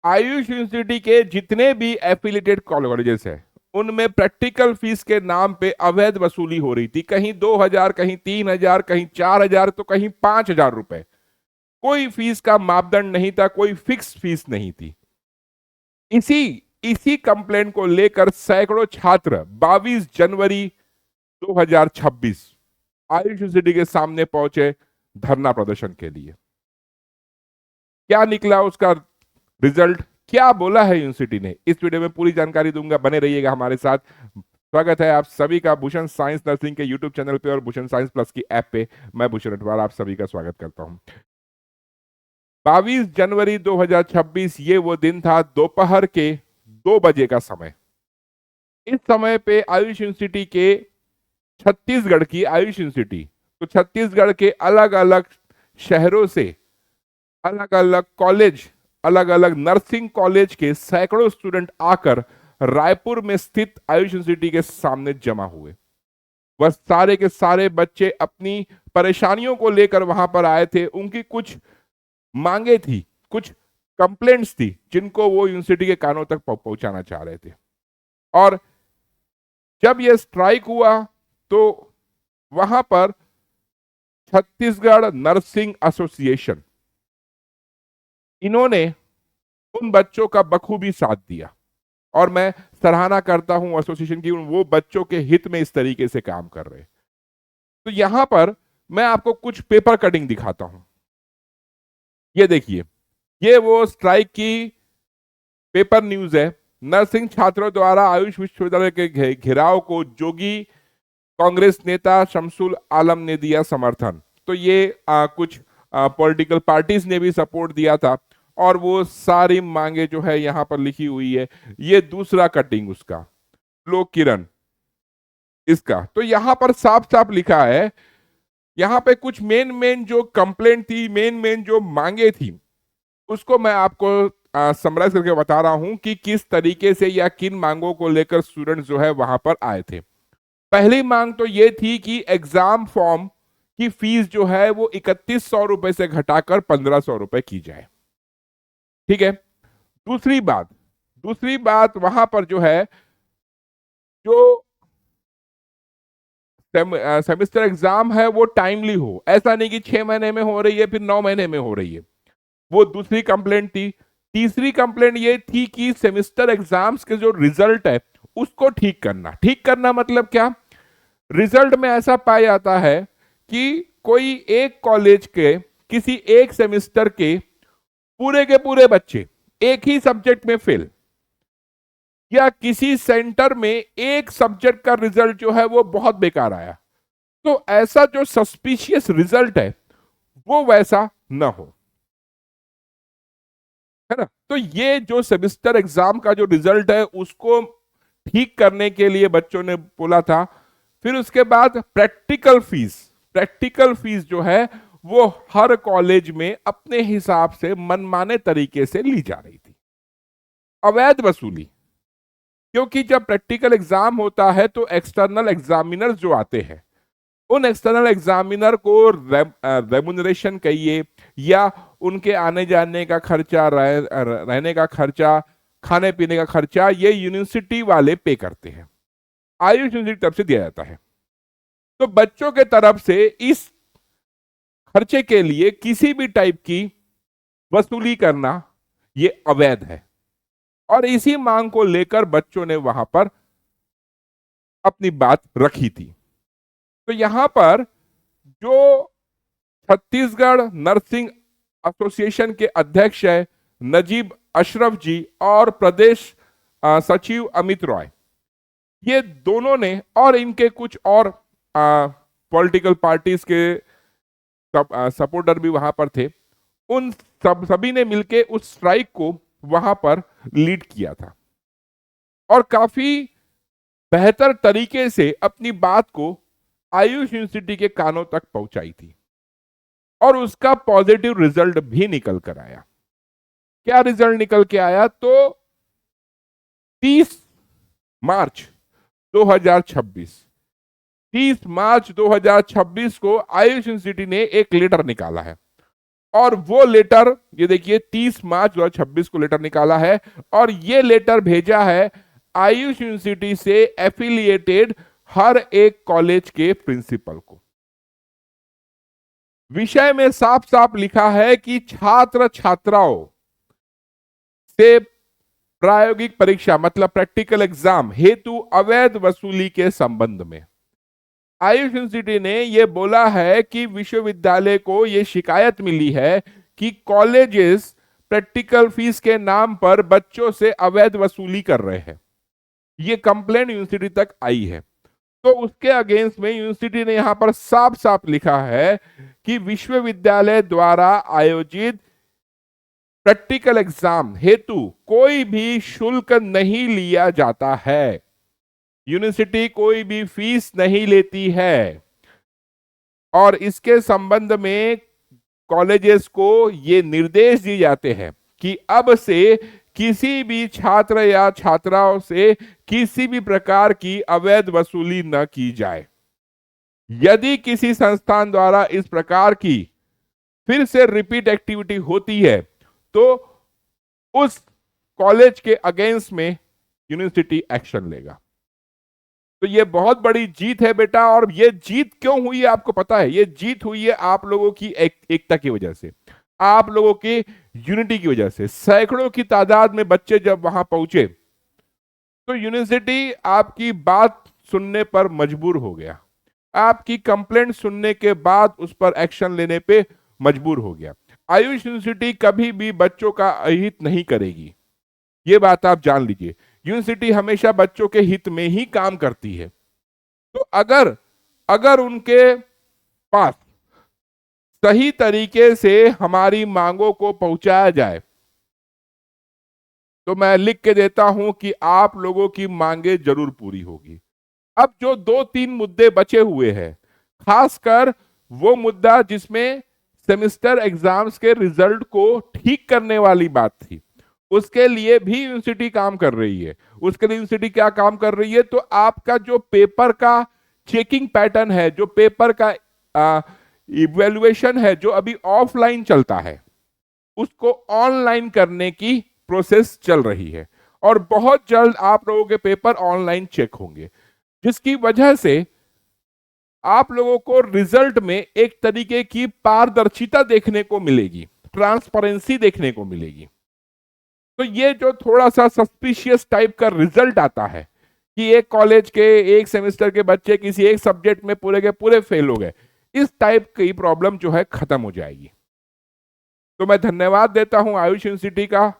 Ayush university के जितने भी एफिलिएटेड कॉलेजेस है उनमें प्रैक्टिकल फीस के नाम पे अवैध वसूली हो रही थी। कहीं 2,000, कहीं 3,000, कहीं 4,000, तो कहीं 5,000 रुपए। कोई फीस का मापदंड नहीं था, कोई फिक्स फीस नहीं थी। इसी इसी कंप्लेंट को लेकर सैकड़ों छात्र 22 जनवरी 2026 आयुष यूनिवर्सिटी के सामने पहुंचे धरना प्रदर्शन के लिए। क्या निकला उसका रिजल्ट, क्या बोला है यूनिवर्सिटी ने, इस वीडियो में पूरी जानकारी दूंगा, बने रहिएगा हमारे साथ। स्वागत है आप सभी का भूषण साइंस नर्सिंग के यूट्यूब चैनल पे और भूषण साइंस प्लस की ऐप पे। मैं भूषण अटवाल आप सभी का स्वागत करता हूं। 22 जनवरी 2026 ये वो दिन था, दोपहर के 2 बजे का समय। इस समय पे आयुष यूनिवर्सिटी के, छत्तीसगढ़ की आयुष यूनिवर्सिटी, तो छत्तीसगढ़ के अलग अलग शहरों से अलग अलग कॉलेज, अलग अलग नर्सिंग कॉलेज के सैकड़ों स्टूडेंट आकर रायपुर में स्थित आयुष यूनिवर्सिटी के सामने जमा हुए। वह सारे के सारे बच्चे अपनी परेशानियों को लेकर वहां पर आए थे। उनकी कुछ मांगे थी, कुछ कंप्लेंट्स थी, जिनको वो यूनिवर्सिटी के कानों तक पहुंचाना चाह रहे थे। और जब यह स्ट्राइक हुआ तो वहां पर छत्तीसगढ़ नर्सिंग एसोसिएशन, इन्होंने उन बच्चों का बखूबी साथ दिया और मैं सराहना करता हूं एसोसिएशन की, वो बच्चों के हित में इस तरीके से काम कर रहे। तो यहां पर मैं आपको कुछ पेपर कटिंग दिखाता हूं। ये देखिए, ये वो स्ट्राइक की पेपर न्यूज है। नर्सिंग छात्रों द्वारा आयुष विश्वविद्यालय के घेराव को जोगी कांग्रेस नेता शमसुल आलम ने दिया समर्थन। तो ये कुछ पॉलिटिकल पार्टीज ने भी सपोर्ट दिया था और वो सारी मांगे जो है यहां पर लिखी हुई है। ये दूसरा कटिंग उसका, लोक किरण इसका, तो यहां पर साफ साफ लिखा है। यहां पे कुछ मेन जो कंप्लेंट थी, मेन जो मांगे थी, उसको मैं आपको समराइज करके बता रहा हूं कि किस तरीके से या किन मांगों को लेकर स्टूडेंट जो है वहां पर आए थे। पहली मांग तो ये थी कि एग्जाम फॉर्म की फीस जो है वो 3100 रुपए से घटाकर 1500 रुपए की जाए। ठीक है। दूसरी बात वहां पर जो है, जो सेमेस्टर एग्जाम है वो टाइमली हो। ऐसा नहीं कि 6 महीने में हो रही है फिर 9 महीने में हो रही है। वो दूसरी कंप्लेंट थी। तीसरी कंप्लेंट ये थी कि सेमेस्टर एग्जाम्स के जो रिजल्ट है उसको ठीक करना। ठीक करना मतलब क्या, रिजल्ट में ऐसा पाया जाता है कि कोई एक कॉलेज के किसी एक सेमेस्टर के पूरे बच्चे एक ही सब्जेक्ट में फेल, या किसी सेंटर में एक सब्जेक्ट का रिजल्ट जो है वो बहुत बेकार आया, तो ऐसा जो सस्पिशियस रिजल्ट है वो वैसा न हो, है ना। तो ये जो सेमेस्टर एग्जाम का जो रिजल्ट है उसको ठीक करने के लिए बच्चों ने बोला था। फिर उसके बाद प्रैक्टिकल फीस जो है वो हर कॉलेज में अपने हिसाब से मनमाने तरीके से ली जा रही थी, अवैध वसूली। क्योंकि जब प्रैक्टिकल एग्जाम होता है तो एक्सटर्नल एग्जामिनर जो आते हैं, उन एक्सटर्नल एग्जामिनर को रेमुनरेशन कहिए या उनके आने जाने का खर्चा, रहने का खर्चा, खाने पीने का खर्चा, ये यूनिवर्सिटी वाले पे करते हैं, आयुष यूनिवर्सिटी की तरफ से दिया जाता है। तो बच्चों के तरफ से इस खर्चे के लिए किसी भी टाइप की वसूली करना ये अवैध है और इसी मांग को लेकर बच्चों ने वहां पर अपनी बात रखी थी। तो यहां पर जो छत्तीसगढ़ नर्सिंग एसोसिएशन के अध्यक्ष है नजीब अशरफ जी और प्रदेश सचिव अमित रॉय, ये दोनों ने और इनके कुछ और पॉलिटिकल पार्टीज के सपोर्टर भी वहां पर थे, उन सभी ने मिलके उस स्ट्राइक को वहां पर लीड किया था और काफी बेहतर तरीके से अपनी बात को आयुष यूनिवर्सिटी के कानों तक पहुंचाई थी और उसका पॉजिटिव रिजल्ट भी निकल कर आया। क्या रिजल्ट निकल के आया, तो 30 मार्च 2026 को आयुष यूनिवर्सिटी ने एक लेटर निकाला है और वो लेटर ये देखिए 30 मार्च 2026 को लेटर निकाला है और ये लेटर भेजा है आयुष यूनिवर्सिटी से एफिलिएटेड हर एक कॉलेज के प्रिंसिपल को। विषय में साफ साफ लिखा है कि छात्र छात्राओं से प्रायोगिक परीक्षा मतलब प्रैक्टिकल एग्जाम हेतु अवैध वसूली के संबंध में आयुष यूनिवर्सिटी ने यह बोला है कि विश्वविद्यालय को यह शिकायत मिली है कि कॉलेजेस प्रैक्टिकल फीस के नाम पर बच्चों से अवैध वसूली कर रहे हैं। यह कंप्लेंट यूनिवर्सिटी तक आई है, तो उसके अगेंस्ट में यूनिवर्सिटी ने यहां पर साफ साफ लिखा है कि विश्वविद्यालय द्वारा आयोजित प्रैक्टिकल एग्जाम हेतु कोई भी शुल्क नहीं लिया जाता है। यूनिवर्सिटी कोई भी फीस नहीं लेती है और इसके संबंध में कॉलेजेस को ये निर्देश दिए जाते हैं कि अब से किसी भी छात्र या छात्राओं से किसी भी प्रकार की अवैध वसूली न की जाए। यदि किसी संस्थान द्वारा इस प्रकार की फिर से रिपीट एक्टिविटी होती है तो उस कॉलेज के अगेंस्ट में यूनिवर्सिटी एक्शन लेगा। तो ये बहुत बड़ी जीत है बेटा, और ये जीत क्यों हुई है आपको पता है? ये जीत हुई है आप लोगों की एकता की वजह से, आप लोगों के यूनिटी की वजह से। सैकड़ों की तादाद में बच्चे जब वहां पहुंचे तो यूनिवर्सिटी आपकी बात सुनने पर मजबूर हो गया, आपकी कंप्लेंट सुनने के बाद उस पर एक्शन लेने पे मजबूर हो गया। आयुष यूनिवर्सिटी कभी भी बच्चों का अहित नहीं करेगी, ये बात आप जान लीजिए। यूनिवर्सिटी हमेशा बच्चों के हित में ही काम करती है। तो अगर उनके पास सही तरीके से हमारी मांगों को पहुंचाया जाए तो मैं लिख के देता हूं कि आप लोगों की मांगे जरूर पूरी होगी। अब जो 2-3 मुद्दे बचे हुए हैं, खासकर वो मुद्दा जिसमें सेमेस्टर एग्जाम्स के रिजल्ट को ठीक करने वाली बात थी, उसके लिए भी यूनिवर्सिटी काम कर रही है। उसके लिए यूनिवर्सिटी क्या काम कर रही है? तो आपका जो पेपर का चेकिंग पैटर्न है, जो पेपर का इवैल्यूएशन है, जो अभी ऑफलाइन चलता है, उसको ऑनलाइन करने की प्रोसेस चल रही है और बहुत जल्द आप लोगों के पेपर ऑनलाइन चेक होंगे, जिसकी वजह से आप लोगों को रिजल्ट में एक तरीके की पारदर्शिता देखने को मिलेगी, ट्रांसपेरेंसी देखने को मिलेगी। तो ये जो थोड़ा सा सस्पिशियस टाइप का रिजल्ट आता है कि एक कॉलेज के एक सेमेस्टर के बच्चे किसी एक सब्जेक्ट में पूरे के पूरे फेल हो गए, इस टाइप की प्रॉब्लम जो है खत्म हो जाएगी। तो मैं धन्यवाद देता हूं आयुष यूनिवर्सिटी का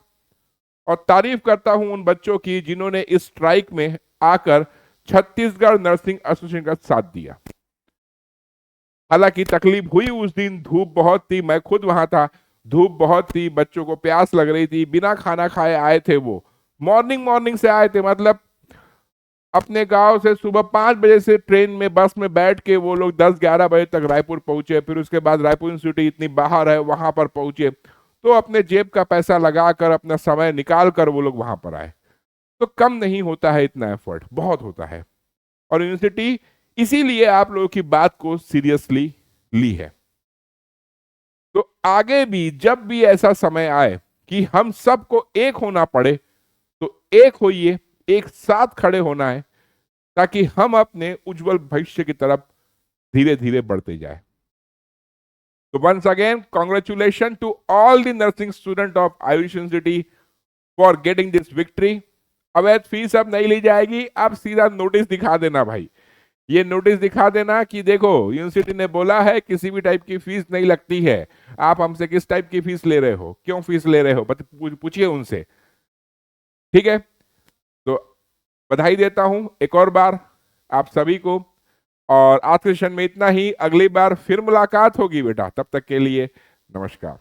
और तारीफ करता हूं उन बच्चों की जिन्होंने इस स्ट्राइक में आकर छत्तीसगढ़ नर्सिंग एसोसिएशन का साथ दिया। हालांकि तकलीफ हुई उस दिन, धूप बहुत थी, मैं खुद वहां था, धूप बहुत थी, बच्चों को प्यास लग रही थी, बिना खाना खाए आए थे। वो मॉर्निंग से आए थे, मतलब अपने गांव से सुबह 5 बजे से ट्रेन में बस में बैठ के वो लोग 10-11 बजे तक रायपुर पहुंचे। फिर उसके बाद रायपुर यूनिवर्सिटी इतनी बाहर है, वहां पर पहुंचे, तो अपने जेब का पैसा लगाकर अपना समय निकाल कर वो लोग वहां पर आए। तो कम नहीं होता है, इतना एफर्ट बहुत होता है और यूनिवर्सिटी इसीलिए आप लोगों की बात को सीरियसली ली है। तो आगे भी जब भी ऐसा समय आए कि हम सबको एक होना पड़े तो एक होइए, एक साथ खड़े होना है ताकि हम अपने उज्जवल भविष्य की तरफ धीरे धीरे बढ़ते जाए। तो once again congratulation to all the nursing student of Ayush university for getting this victory. अवैध फीस अब नहीं ली जाएगी, अब सीधा नोटिस दिखा देना भाई, ये नोटिस दिखा देना कि देखो यूनिवर्सिटी ने बोला है किसी भी टाइप की फीस नहीं लगती है, आप हमसे किस टाइप की फीस ले रहे हो, क्यों फीस ले रहे हो, पूछिए उनसे। ठीक है, तो बधाई देता हूं एक और बार आप सभी को, और आज के सेशन में इतना ही। अगली बार फिर मुलाकात होगी बेटा, तब तक के लिए नमस्कार।